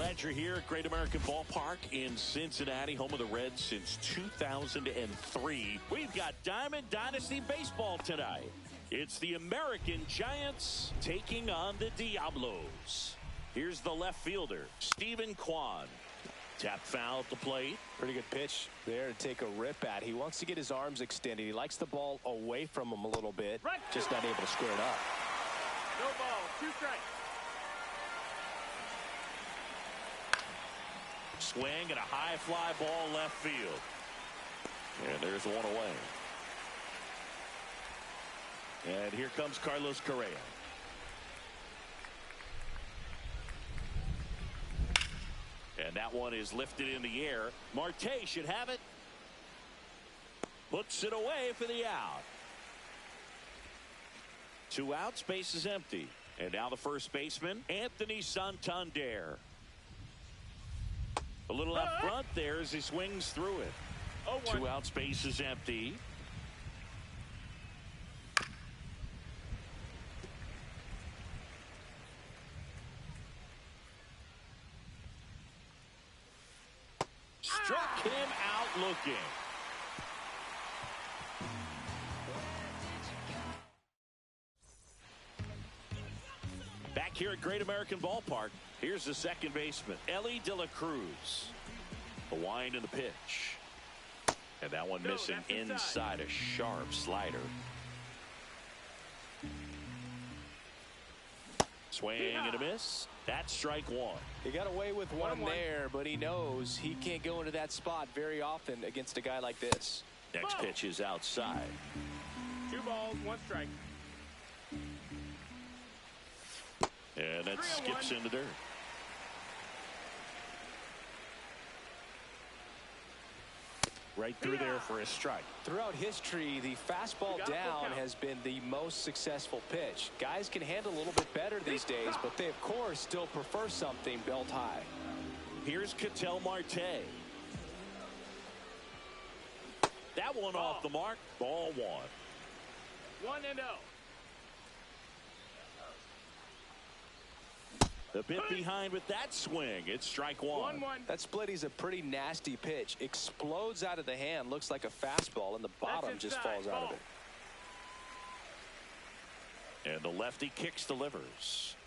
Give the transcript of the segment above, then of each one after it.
Glad you're here at Great American Ballpark in Cincinnati, home of the Reds since 2003. We've got Diamond Dynasty Baseball tonight. It's the American Giants taking on the Diablos. Here's the left fielder, Stephen Kwan. Tap foul at the plate. Pretty good pitch there to take a rip at. He wants to get his arms extended. He likes the ball away from him a little bit. Right. Just not able to square it up. No ball, 2 strikes. Swing and a high fly ball left field. And there's one away. And here comes Carlos Correa. And that one is lifted in the air. Marte should have it. Puts it away for the out. 2 outs, base is empty. And now the first baseman, Anthony Santander. A little up front there as he swings through it. 2 outs, base is empty. Struck him out looking. Back here at Great American Ballpark, here's the second baseman, Ellie De La Cruz. A wind in the pitch. And that one missing inside, a sharp slider. Swing and a miss. That's strike 1. He got away with one there, but he knows he can't go into that spot very often against a guy like this. Next pitch is outside. 2 balls, 1 strike. And that skips in the dirt. Right through there for a strike. Throughout history, the fastball down has been the most successful pitch. Guys can handle a little bit better these days, but they, of course, still prefer something belt high. Here's Ketel Marte. That one off the mark. Ball 1. 1-0. The bit behind with that swing. It's strike 1. 1-1. That split is a pretty nasty pitch. Explodes out of the hand. Looks like a fastball, and the bottom just falls out of it. And the lefty kicks, delivers.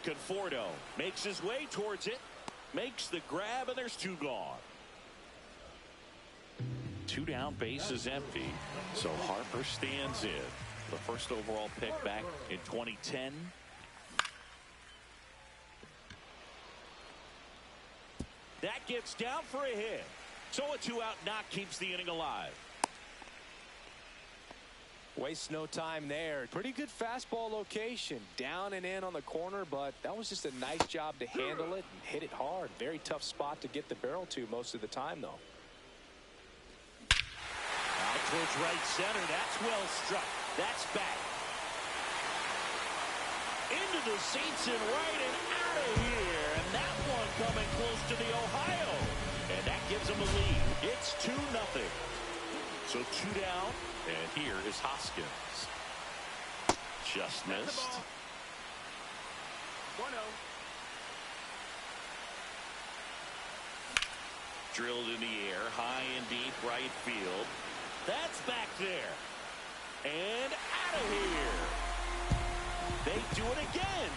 Conforto makes his way towards it. Makes the grab, and there's 2 gone. 2 down, base is empty. So Harper stands in. The first overall pick back in 2010. That gets down for a hit. So a 2-out knock keeps the inning alive. Wastes no time there. Pretty good fastball location. Down and in on the corner, but that was just a nice job to handle it and hit it hard. Very tough spot to get the barrel to most of the time, though. Out towards right center. That's well struck. That's back. Into the seats and right and out of here. And that one coming close to the Ohio. And that gives them a lead. It's 2-0. So 2 down. And here is Hoskins. Just missed. 1-0. Drilled in the air. High and deep right field. That's back there. And out of here. They do it again.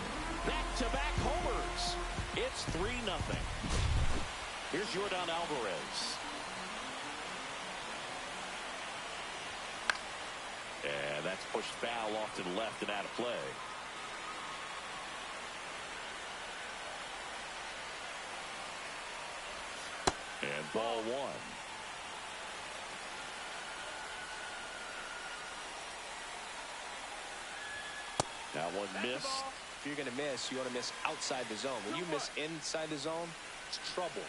Back-to-back homers. It's 3-0. Here's Yordan Alvarez. And that's pushed foul off to the left and out of play. And ball 1. That one missed. If you're going to miss, you want to miss outside the zone. When you miss inside the zone, it's trouble.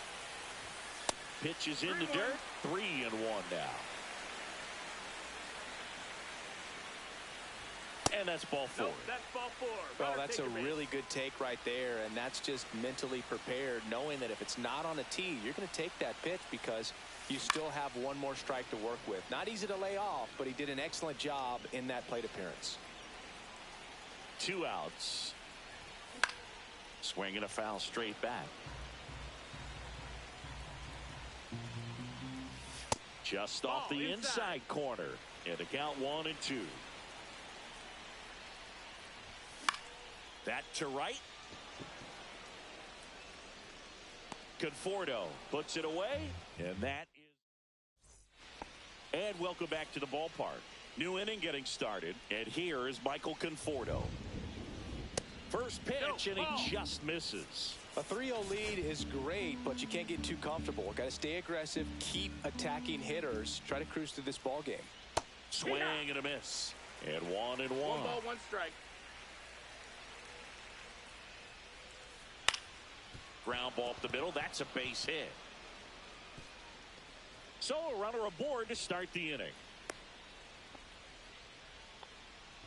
Pitch is in the dirt. 3-1 now. And that's ball 4. Nope, that's ball 4. Well, that's a really good take right there, and that's just mentally prepared, knowing that if it's not on a tee, you're going to take that pitch because you still have one more strike to work with. Not easy to lay off, but he did an excellent job in that plate appearance. 2 outs. Swing and a foul straight back. Just off the inside corner. And the count 1-2. That to right. Conforto puts it away. And that is. And welcome back to the ballpark. New inning getting started. And here is Michael Conforto. First pitch, and he just misses. A 3-0 lead is great, but you can't get too comfortable. Got to stay aggressive, keep attacking hitters, try to cruise through this ball game. Swing and a miss. And 1-1. 1 ball, 1 strike. Ground ball up the middle. That's a base hit. So a runner aboard to start the inning.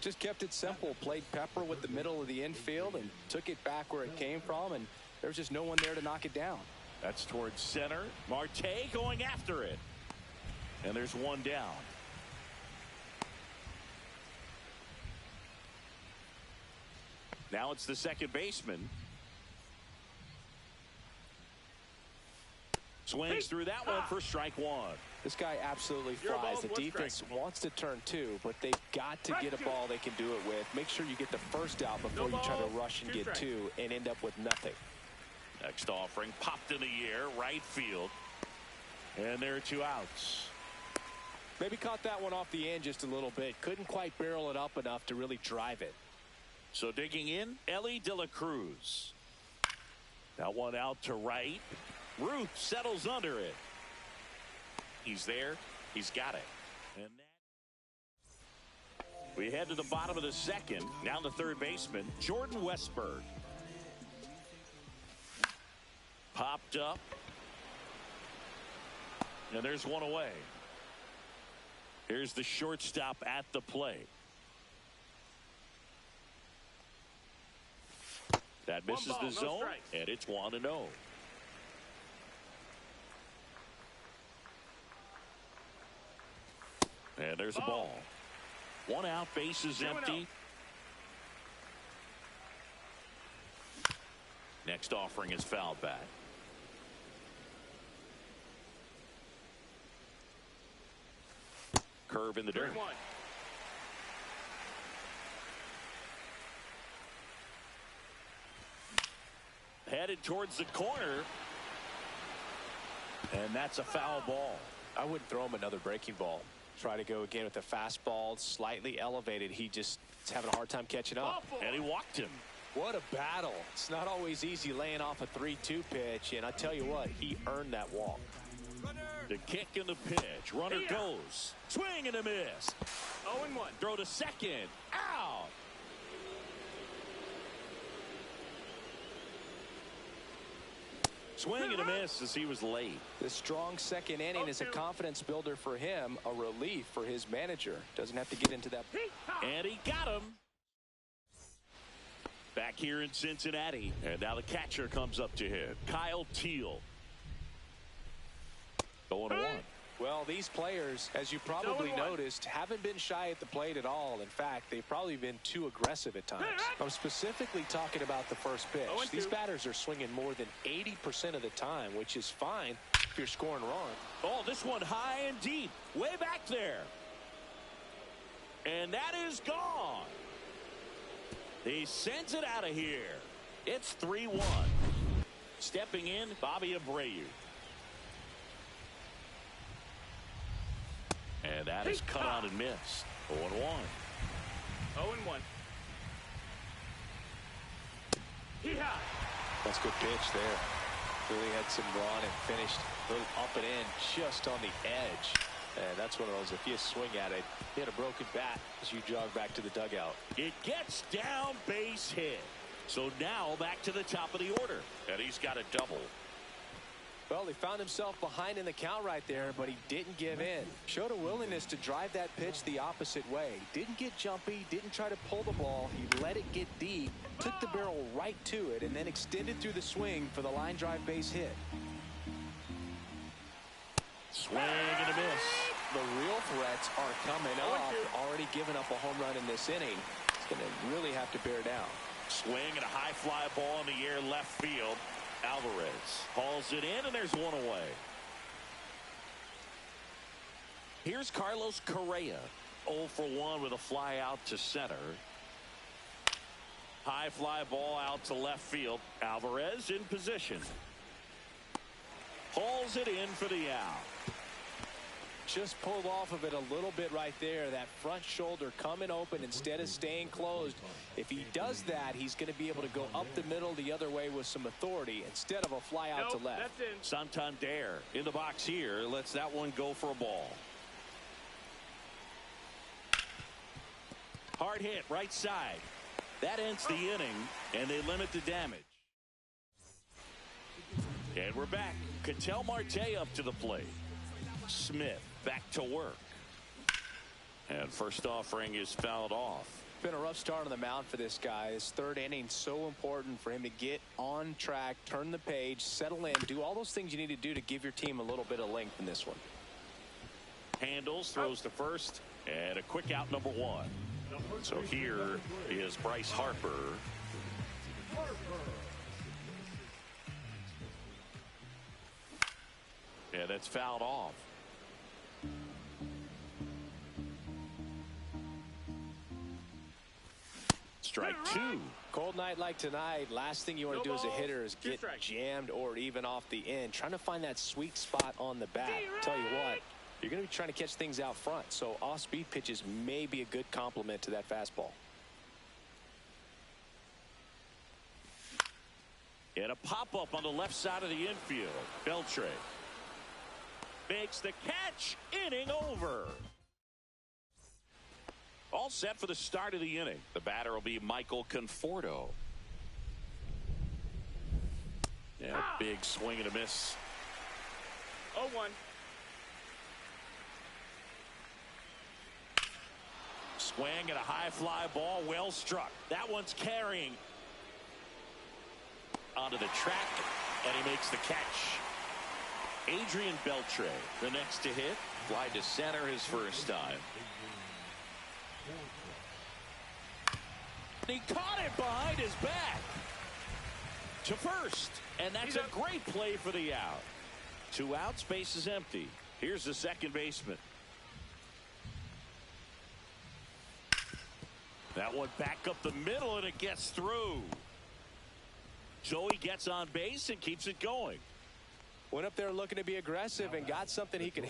Just kept it simple. Played pepper with the middle of the infield and took it back where it came from, and there's just no one there to knock it down. That's towards center. Marte going after it. And there's one down. Now it's the second baseman. Swings through that one for strike 1. This guy absolutely flies. The defense wants to turn 2, but they've got to get a ball they can do it with. Make sure you get the first out before you try to rush and get 2 and end up with nothing. Next offering popped in the air, right field. And there are 2 outs. Maybe caught that one off the end just a little bit. Couldn't quite barrel it up enough to really drive it. So digging in, Ellie De La Cruz. That one out to right. Ruth settles under it. He's there. He's got it. And that... We head to the bottom of the second. Now the third baseman, Jordan Westberg. Popped up. And there's one away. Here's the shortstop at the plate. That misses the zone, and it's 1-0. And there's a ball. 1 out, base is empty. Next offering is fouled back. Curve in the dirt. Headed towards the corner. And that's a foul ball. I wouldn't throw him another breaking ball. Try to go again with the fastball, slightly elevated. He just is having a hard time catching up. And he walked him. What a battle. It's not always easy laying off a 3-2 pitch, and I tell you what, he earned that walk. The kick and the pitch. Runner goes. Swing and a miss. 0-1. Throw to second. Out. Swing and a miss as he was late. The strong second inning is a confidence builder for him, a relief for his manager. Doesn't have to get into that. And he got him. Back here in Cincinnati. And now the catcher comes up to him. Kyle Teal. 0-1. Well, these players, as you probably noticed, haven't been shy at the plate at all. In fact, they've probably been too aggressive at times. I'm specifically talking about the first pitch. These batters are swinging more than 80% of the time, which is fine if you're scoring runs. Oh, this one high and deep, way back there. And that is gone. He sends it out of here. It's 3-1. Stepping in, Bobby Abreu. And that is cut out and missed. 0-1. 0-1. That's a good pitch there. Really had some run and finished a little up and in just on the edge. And that's one of those, if you swing at it, hit a broken bat as you jog back to the dugout. It gets down, base hit. So now back to the top of the order. And he's got a double. Well, he found himself behind in the count right there, but he didn't give in. Showed a willingness to drive that pitch the opposite way. Didn't get jumpy, didn't try to pull the ball. He let it get deep, took the barrel right to it, and then extended through the swing for the line drive base hit. Swing and a miss. The real threats are coming up. Already given up a home run in this inning. It's going to really have to bear down. Swing and a high fly ball in the air left field. Alvarez hauls it in, and there's one away. Here's Carlos Correa. 0 for 1 with a fly out to center. High fly ball out to left field. Alvarez in position. Hauls it in for the out. Just pulled off of it a little bit right there. That front shoulder coming open instead of staying closed. If he does that, he's going to be able to go up the middle the other way with some authority instead of a fly out to left. That's in. Santander in the box here. Lets that one go for a ball. Hard hit right side. That ends the inning, and they limit the damage. And we're back. Ketel Marte up to the plate. Smith back to work. And first offering is fouled off. Been a rough start on the mound for this guy. His third inning so important for him to get on track, turn the page, settle in, do all those things you need to do to give your team a little bit of length in this one. Handles, throws to first, and a quick out number 1. So here is Bryce Harper. Yeah, that's fouled off. Strike 2. Cold night like tonight, last thing you want to do as a hitter is get jammed or even off the end. Trying to find that sweet spot on the bat. Tell you what, you're going to be trying to catch things out front, so off-speed pitches may be a good complement to that fastball. And a pop-up on the left side of the infield. Beltre makes the catch. Inning over. All set for the start of the inning. The batter will be Michael Conforto. Yeah, big swing and a miss. 0-1. Swing and a high fly ball, well struck. That one's carrying onto the track, and he makes the catch. Adrian Beltre, the next to hit. Fly to center his first time. He caught it behind his back to first, and that's a great play for the out. 2 outs, base is empty. Here's the second baseman. That one back up the middle, and it gets through. Joey gets on base and keeps it going. Went up there looking to be aggressive and got something he can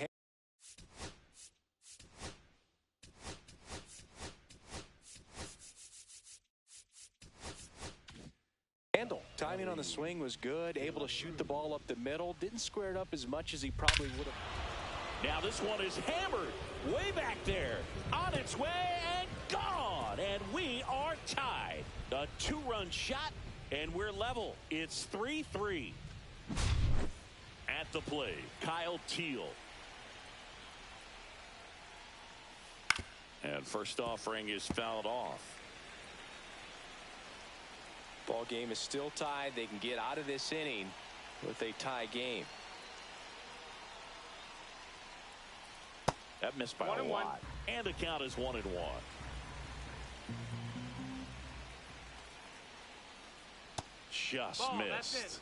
handle. Timing on the swing was good, able to shoot the ball up the middle. Didn't square it up as much as he probably would have. Now this one is hammered way back there, on its way and gone, and we are tied. A 2-run shot, and we're level. It's 3-3. At the plate, Kyle Teal. And first offering is fouled off. Ball game is still tied. They can get out of this inning with a tie game. That missed by a lot. And the count is 1-1. Just missed.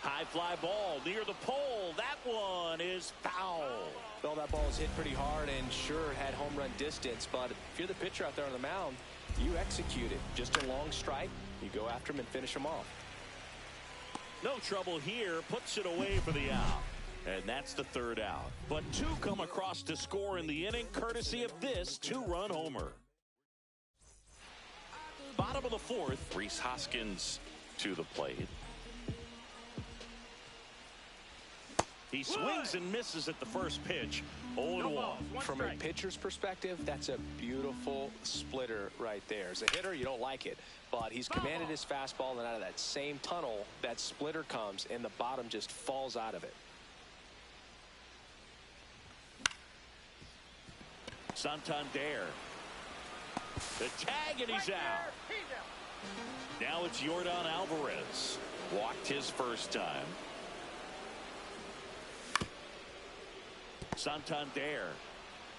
High fly ball near the pole. That one is foul. Well, that ball was hit pretty hard and sure had home run distance, but if you're the pitcher out there on the mound, you execute it. Just a long strike. You go after him and finish him off. No trouble here. Puts it away for the out. And that's the third out. But 2 come across to score in the inning, courtesy of this 2-run homer. Bottom of the 4th, Rhys Hoskins to the plate. He swings and misses at the first pitch. 0-1. From a pitcher's perspective, that's a beautiful splitter right there. As a hitter, you don't like it, but he's commanded his fastball, and out of that same tunnel, that splitter comes, and the bottom just falls out of it. Santander. The tag, and he's out. Now it's Yordan Alvarez. Walked his first time. Santander.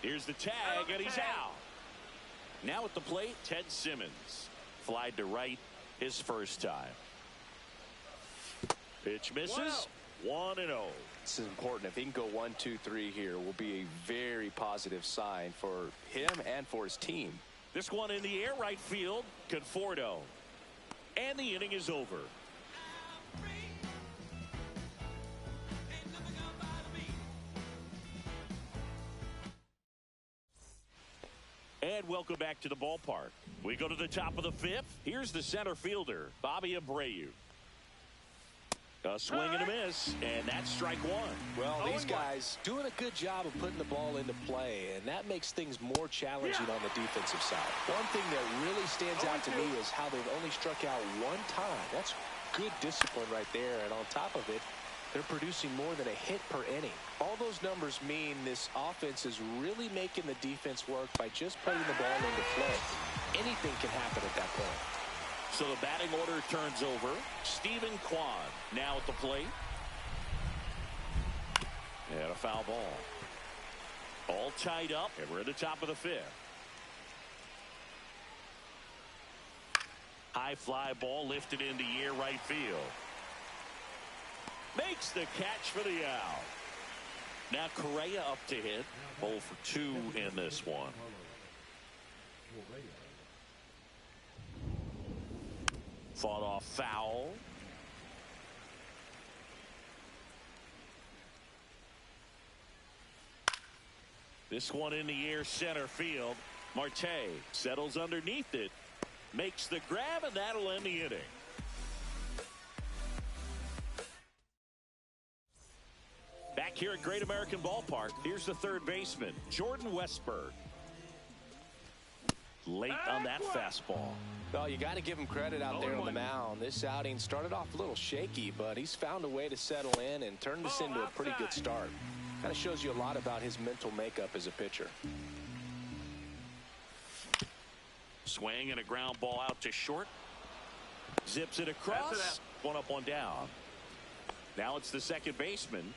Here's the tag, and he's out. Now at the plate, Ted Simmons. Flied to right his first time. Pitch misses. 1-0. This is important. If he can go 1, 2, 3 here, will be a very positive sign for him and for his team. This one in the air, right field. Conforto. And the inning is over. And welcome back to the ballpark. We go to the top of the fifth. Here's the center fielder, Bobby Abreu. A swing and a miss, and that's strike one. Well, these guys doing a good job of putting the ball into play, and that makes things more challenging on the defensive side. One thing that really stands out to me is how they've only struck out one time. That's good discipline right there, and on top of it, they're producing more than a hit per inning. All those numbers mean this offense is really making the defense work by just putting the ball into play. Anything can happen at that point. So the batting order turns over. Stephen Kwan now at the plate. And a foul ball. All tied up, and we're at the top of the fifth. High fly ball lifted into the air, right field. Makes the catch for the out. Now Correa up to hit. 0 for 2 in this one. Fought off foul. This one in the air, center field. Marte settles underneath it. Makes the grab, and that'll end the inning. Back here at Great American Ballpark, here's the third baseman, Jordan Westburg. Late on that fastball. Well, you got to give him credit out there on the mound. This outing started off a little shaky, but he's found a way to settle in and turn this into a pretty good start. Kind of shows you a lot about his mental makeup as a pitcher. Swing and a ground ball out to short. Zips it across. One up, one down. Now it's the second baseman.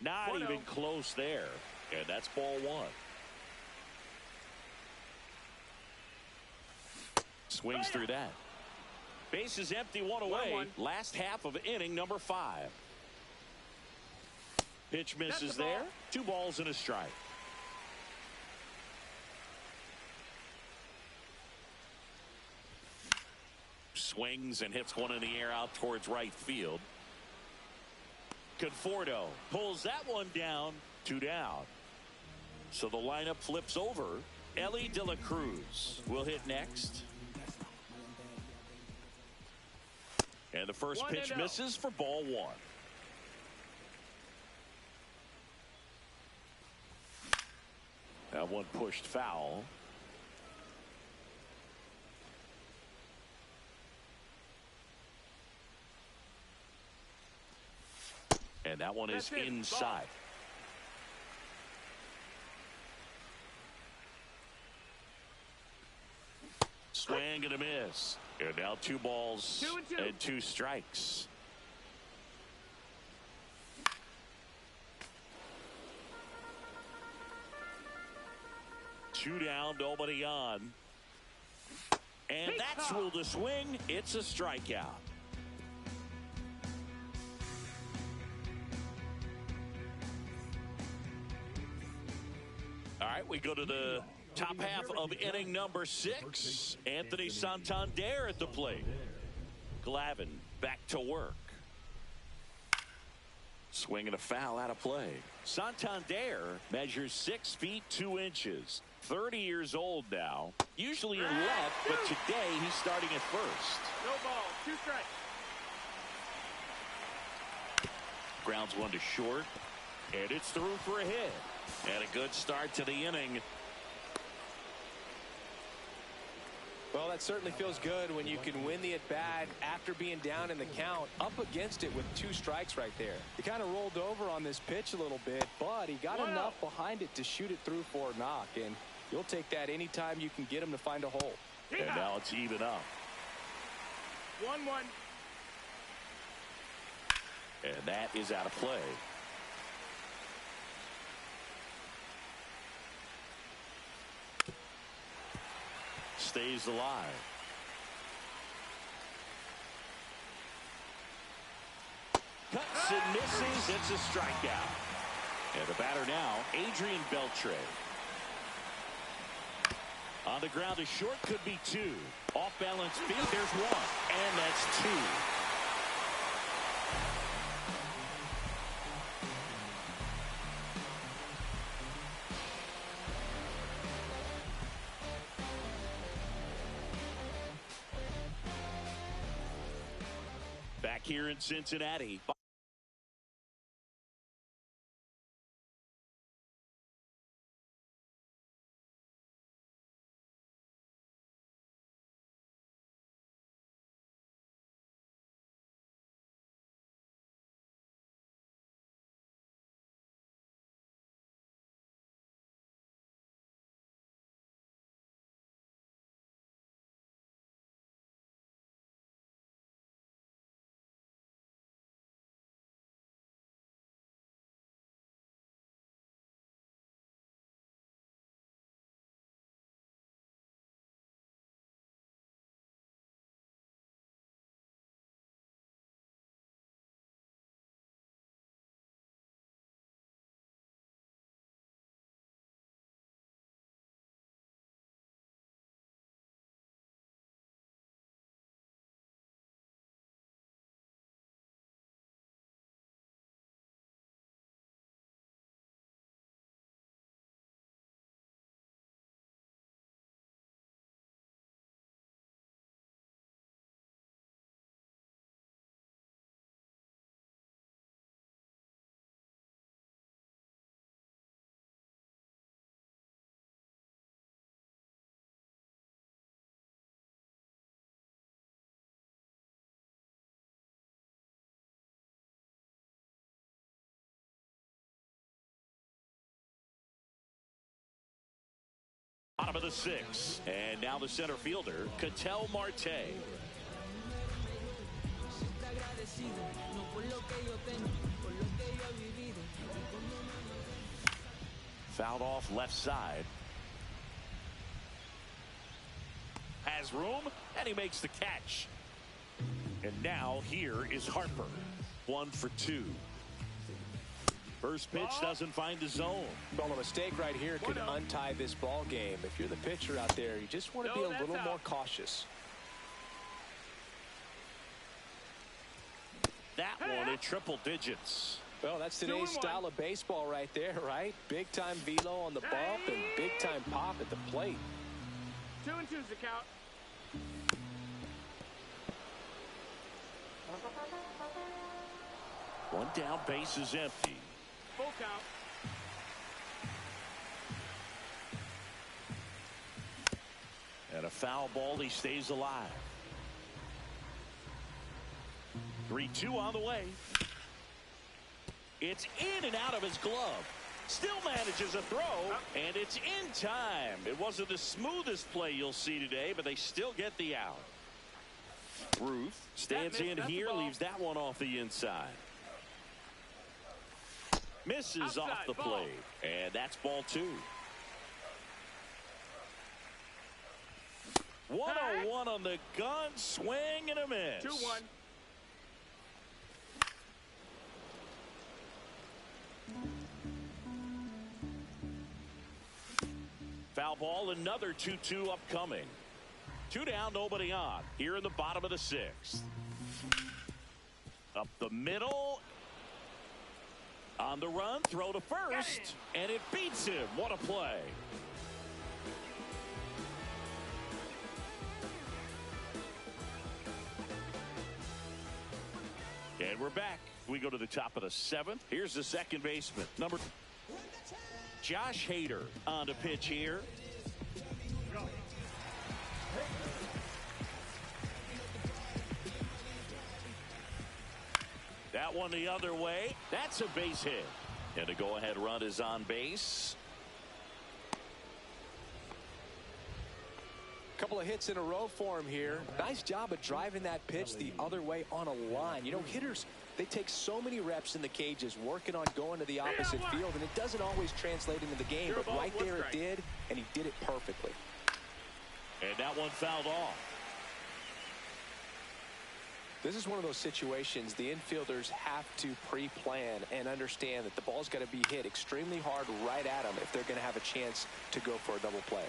Not even close there. And that's ball one. Swings through that. Base is empty, one away. Last half of inning number 5. Pitch misses there. 2 balls and a strike. Swings and hits one in the air out towards right field. Conforto pulls that one down. 2 down. So the lineup flips over. Ellie De La Cruz will hit next. And the first pitch misses for ball 1. That one pushed foul. And that one is inside. Swing and a miss. And now 2 balls and 2 strikes. Two down, nobody on. And that's ruled a swing. It's a strikeout. All right, we go to the top half of inning number 6. Anthony Santander at the plate. Glavin back to work. Swing and a foul out of play. Santander measures 6 feet 2 inches. 30 years old now. Usually in left, but today he's starting at first. No ball, 2 strikes. Grounds one to short. And it's through for a hit. And a good start to the inning. Well, that certainly feels good when you can win the at-bat after being down in the count, up against it with 2 strikes right there. He kind of rolled over on this pitch a little bit, but he got enough behind it to shoot it through for a knock, and you'll take that anytime you can get him to find a hole. And now it's even up. 1-1. And that is out of play. Stays alive. Cuts and misses. It's a strikeout. And the batter now, Adrian Beltre. On the ground, a short could be two. Off balance feet, there's one. And that's two. Back here in Cincinnati. Bottom of the sixth. And now the center fielder, Ketel Marte. Fouled off left side. Has room, and he makes the catch. And now here is Harper. 1 for 2. First pitch doesn't find the zone. Well, a mistake right here could untie this ball game. If you're the pitcher out there, you just want to be a little more cautious. That one at triple digits. Well, that's today's style of baseball right there, right? Big time velo on the bump and big time pop at the plate. 2-2's the count. One down, base is empty. Full count. And a foul ball, he stays alive. 3-2 on the way. It's in and out of his glove. Still manages a throw, and it's in time. It wasn't the smoothest play you'll see today, but they still get the out. Ruth stands in here, leaves that one off the inside. Misses off the plate, and that's ball 2. 101 on the gun, swing and a miss. 2-1. Foul ball, another 2-2 upcoming. 2 down, nobody on. Here in the bottom of the 6th. Up the middle. On the run, throw to first, and it beats him. What a play. And we're back. We go to the top of the 7th. Here's the second baseman, number Josh Hader on the pitch here. That one the other way. That's a base hit. And a go-ahead run is on base. Couple of hits in a row for him here. Nice job of driving that pitch the other way on a line. You know, hitters They take so many reps in the cages working on going to the opposite field, and it doesn't always translate into the game, but right there it did, and he did it perfectly. And that one fouled off. This is one of those situations the infielders have to pre-plan and understand that the ball's got to be hit extremely hard right at them if they're going to have a chance to go for a double play.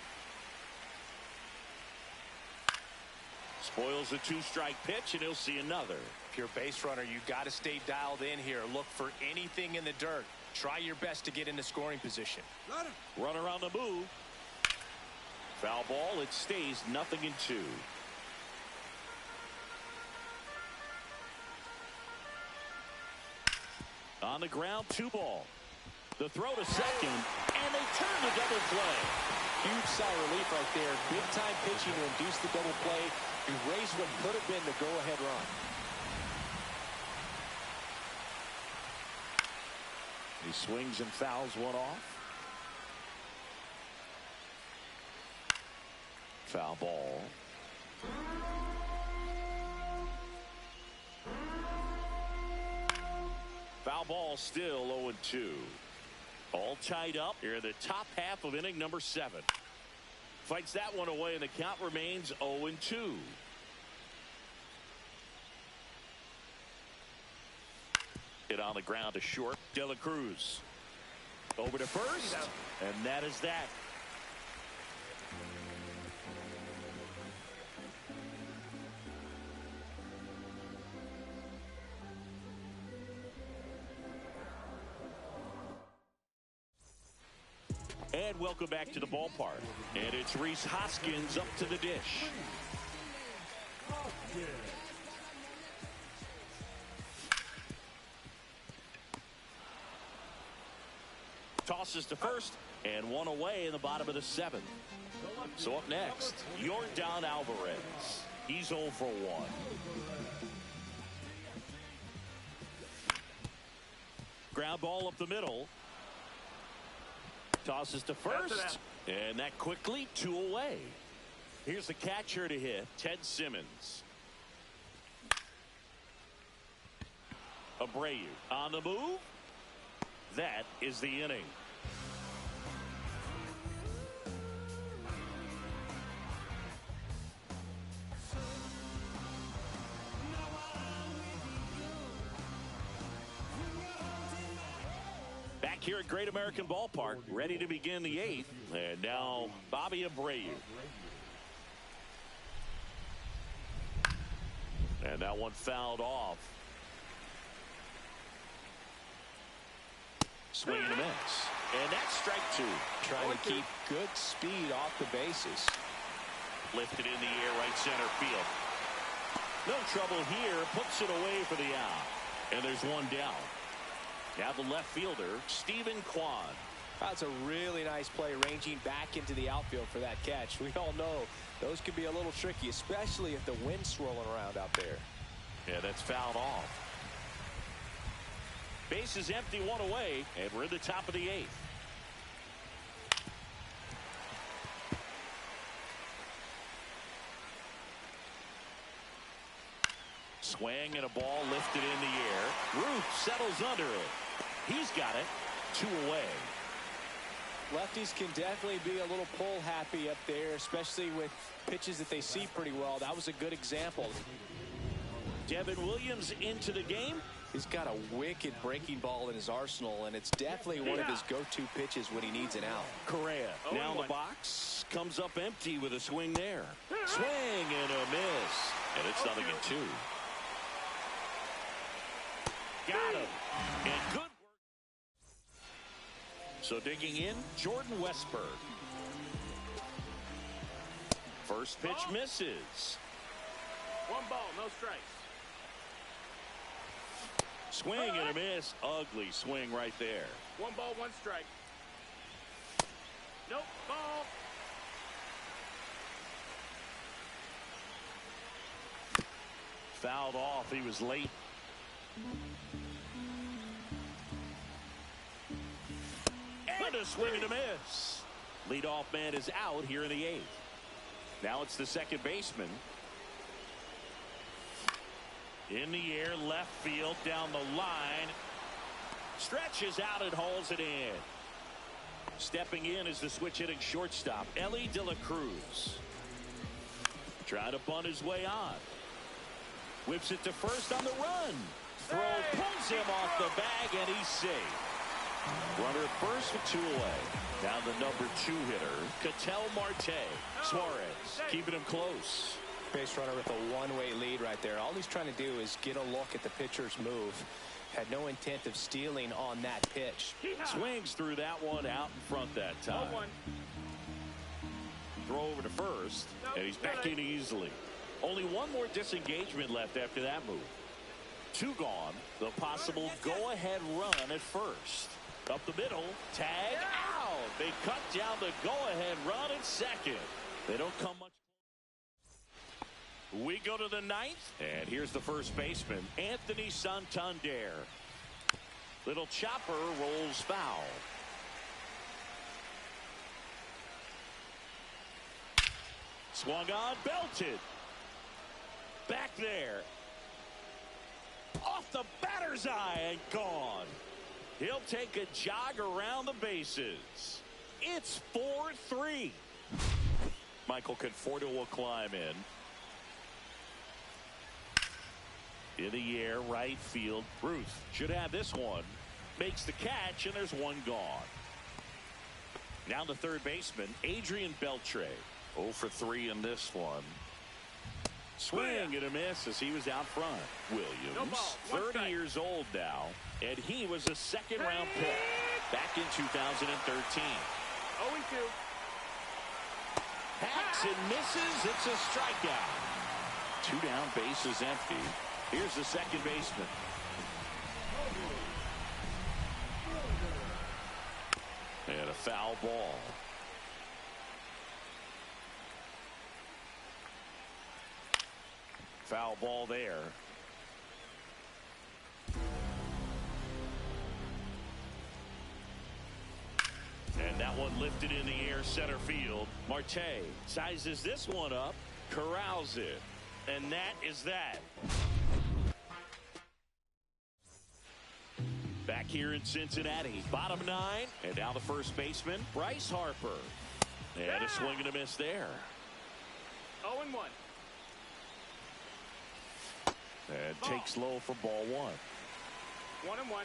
Spoils a two-strike pitch, and he'll see another. If you're a base runner, you've got to stay dialed in here. Look for anything in the dirt. Try your best to get into scoring position. Runner on the move. Foul ball. It stays 0-2. On the ground, 2 ball. The throw to second, and they turn the double play. Huge sigh of relief right there. Big time pitching to induce the double play. Erase what could have been the go-ahead run. He swings and fouls one off. Foul ball. Foul ball, still 0-2. All tied up here in the top half of inning number 7. Fights that one away, and the count remains 0-2. Hit on the ground to short. De La Cruz. Over to first, and that is that. And welcome back to the ballpark. And it's Rhys Hoskins up to the dish. Tosses to first, and one away in the bottom of the 7th. So up next, Yordan Alvarez. He's 0 for 1. Ground ball up the middle. Tosses to first, and that quickly 2 away. Here's the catcher to hit, Ted Simmons. Abreu on the move. That is the inning. Back here at Great American Ballpark, ready to begin the 8th. And now Bobby Abreu. And that one fouled off. Swing and a miss. And that's strike 2. Trying to keep good speed off the bases. Lifted in the air, right center field. No trouble here. Puts it away for the out. And there's one down. Now the left fielder, Stephen Kwan. That's a really nice play, ranging back into the outfield for that catch. We all know those can be a little tricky, especially if the wind's swirling around out there. Yeah, that's fouled off. Base is empty, 1 away, and we're in the top of the 8th. Swing and a ball lifted in the air. Ruth settles under it. He's got it. 2 away. Lefties can definitely be a little pull happy up there, especially with pitches that they see pretty well. That was a good example. Devin Williams into the game. He's got a wicked breaking ball in his arsenal, and it's definitely one of his go-to pitches when he needs an out. Correa now in the box. Comes up empty with a swing there. Swing and a miss. And it's 0-2. Got him. And good work. So digging in, Jordan Westburg. First pitch misses. 1 ball, no strikes. Swing and a miss. Ugly swing right there. 1 ball, 1 strike. Nope, ball. Fouled off. He was late. And a swing and a miss. Leadoff man is out here in the 8th. Now it's the second baseman. In the air, left field, down the line. Stretches out and hauls it in. Stepping in is the switch hitting shortstop, Ellie De La Cruz. Trying to bunt his way on. Whips it to first on the run. Throw pulls him off the bag, and he's safe. Runner at first with 2 away. Now the number 2 hitter, Ketel Marte. Suarez keeping him close. Base runner with a one-way lead right there. All he's trying to do is get a look at the pitcher's move. Had no intent of stealing on that pitch. Swings through that one out in front that time. Throw over to first, and he's back in easily. Only one more disengagement left after that move. 2 gone. The possible go-ahead run at first. Up the middle, tag out. They cut down the go-ahead run at second. They don't come much. We go to the 9th, and here's the first baseman, Anthony Santander. Little chopper rolls foul. Swung on, belted. Back there. Off the batter's eye and gone. He'll take a jog around the bases. It's 4-3. Michael Conforto will climb in. In the air, right field. Ruth should have this one. Makes the catch, and there's 1 gone. Now the third baseman, Adrian Beltre. 0 for 3 in this one. Swing and a miss as he was out front. Williams, 30 years old now, and he was a second-round pick back in 2013. 0-2. Hacks and misses. It's a strikeout. 2 down, bases empty. Here's the second baseman. And a foul ball. Foul ball there. And that one lifted in the air, center field. Marte sizes this one up, corrals it. And that is that. Back here in Cincinnati, bottom 9, and now the first baseman, Bryce Harper. And a swing and a miss there. 0-1. And takes low for ball 1. 1-1.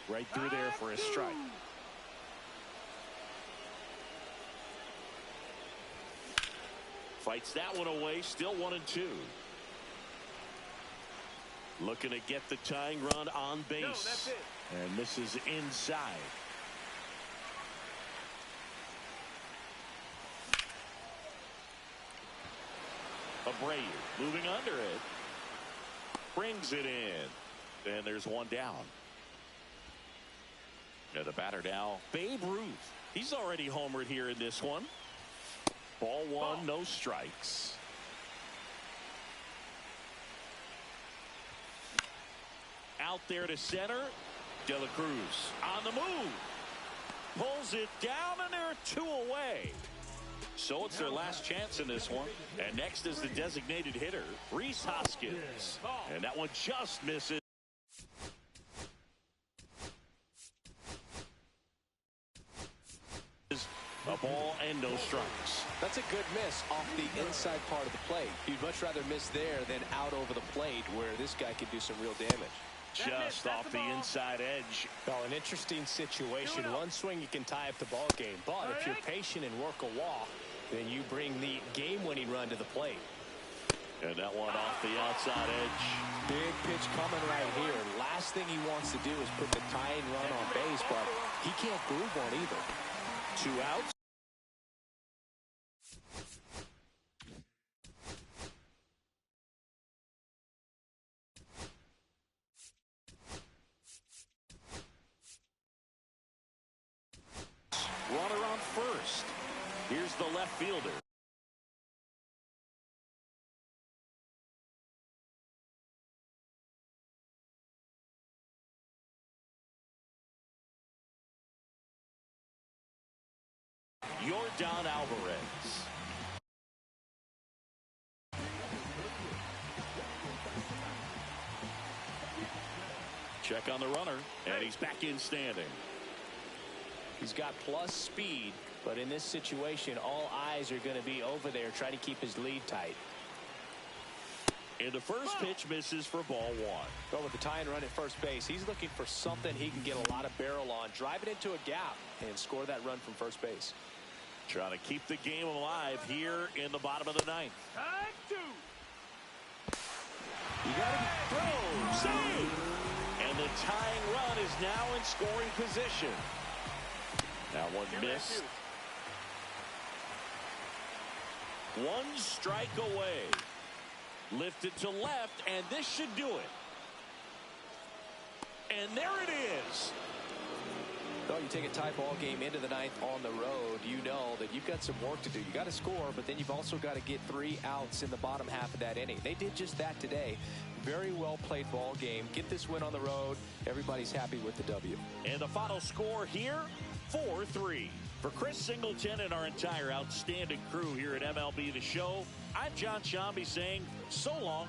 Right through there for a strike. Fights that one away, still 1-2. Looking to get the tying run on base. No, that's it. And misses inside. Abreu moving under it. Brings it in. And there's 1 down. And the batter now, Babe Ruth. He's already homered here in this one. Ball 1, no strikes. Out there to center. De La Cruz on the move. Pulls it down, and there are 2 away. So it's their last chance in this one. And next is the designated hitter, Rhys Hoskins. And that one just misses. A ball and no strikes. That's a good miss off the inside part of the plate. You'd much rather miss there than out over the plate, where this guy could do some real damage. Just off the inside edge. Well, an interesting situation. One swing you can tie up the ball game, but if you're patient and work a walk, then you bring the game-winning run to the plate. And that one off the outside edge. Big pitch coming right here. Last thing he wants to do is put the tying run on base, but he can't groove one either. 2 outs. Runner on first. Here's the left fielder. Yordan Alvarez. Check on the runner, and he's back in standing. He's got plus speed, but in this situation, all eyes are going to be over there trying to keep his lead tight. And the first pitch misses for ball one. But with the tie and run at first base, he's looking for something he can get a lot of barrel on, drive it into a gap, and score that run from first base. Trying to keep the game alive here in the bottom of the ninth. You got to throw, save, and the tying run is now in scoring position. That one missed. One strike away. Lifted to left, and this should do it. And there it is. Well, you take a tie ball game into the ninth on the road, you know that you've got some work to do. You got to score, but then you've also got to get 3 outs in the bottom half of that inning. They did just that today. Very well played ball game. Get this win on the road. Everybody's happy with the W. And the final score here, 4-3. For Chris Singleton and our entire outstanding crew here at MLB The Show, I'm John Shambi saying so long.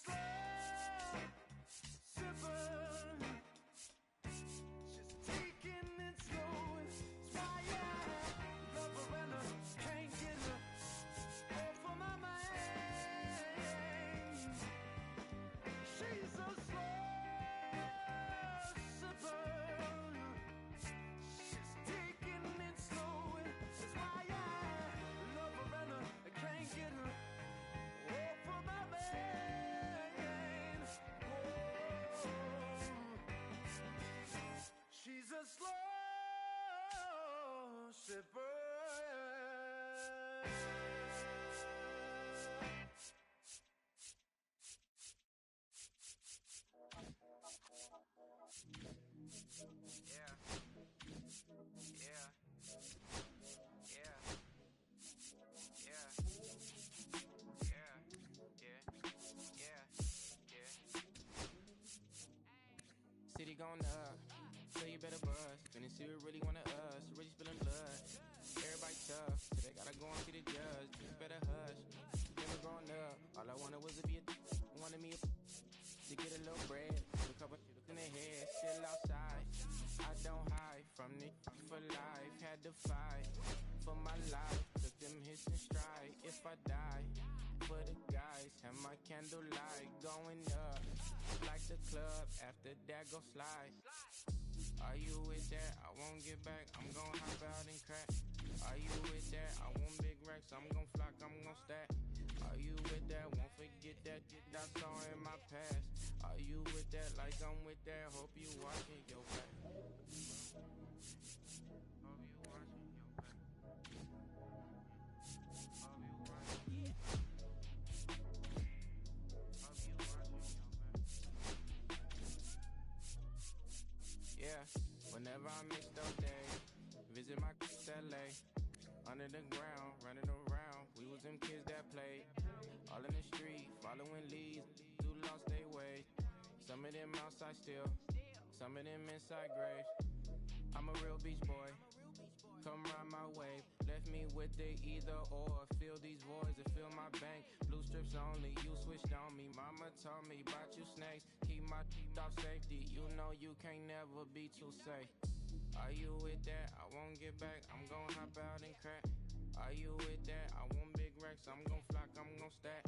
slow sipper. She's taking it slow. It's why I love her and I can't get her off of my mind. She's a slow sipper. She's taking it slow. It's why I love her and I can't get her off of my mind. Whoa. She's a slow sipper. Yeah. Yeah. Yeah. Yeah. Yeah. Yeah. Yeah. Yeah. City going up, so you better buzz. Finna see who really wanna us, really spilling blood. Everybody tough, so they gotta go and see the judge. You better hush. Never growing up, all I wanted was to be a wanted me to get a little bread. A couple in the head, still outside. I don't hide from the for life. Had to fight for my life. Took them hits in stride. If I die, for the guys, have my candlelight going up like the club. After that, go slide. Are you with that? I won't get back. I'm gon' hop out and crack. Are you with that? I want big racks. I'm gon' flock. I'm gon' stack. Are you with that? Won't forget that I saw in my past. Are you with that? Like I'm with that. Hope you watching your back. Hope you watching your back. Hope you watching. Hope you watching your back. Yeah, whenever I miss those days, visit my LA. Under the ground, running around, we was them kids that played. All in the street, following leads, who lost their way. Some of them outside still, some of them inside graves. I'm a real beach boy, come ride my wave. Left me with the either or, fill these voids and fill my bank. Blue strips only, you switched on me. Mama told me about you snakes, keep my teeth off safety. You know you can't never be too safe. Are you with that? I won't get back. I'm gon' hop out and crack. Are you with that? I want big racks. I'm gon' flock. I'm gon' stack.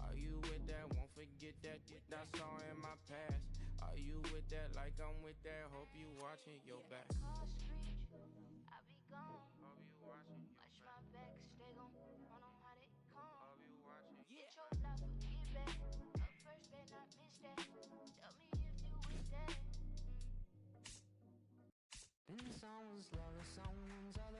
Are you with that? Won't forget that I saw in my past. Are you with that? Like I'm with that. Hope you watching your back. I be gone. Hope you watching your Watch back. my back, stay gon' run on how they come. Hope you watching. Get your life or get back. Up first, better not miss that. Tell me if you with that. And the song was love, the song was all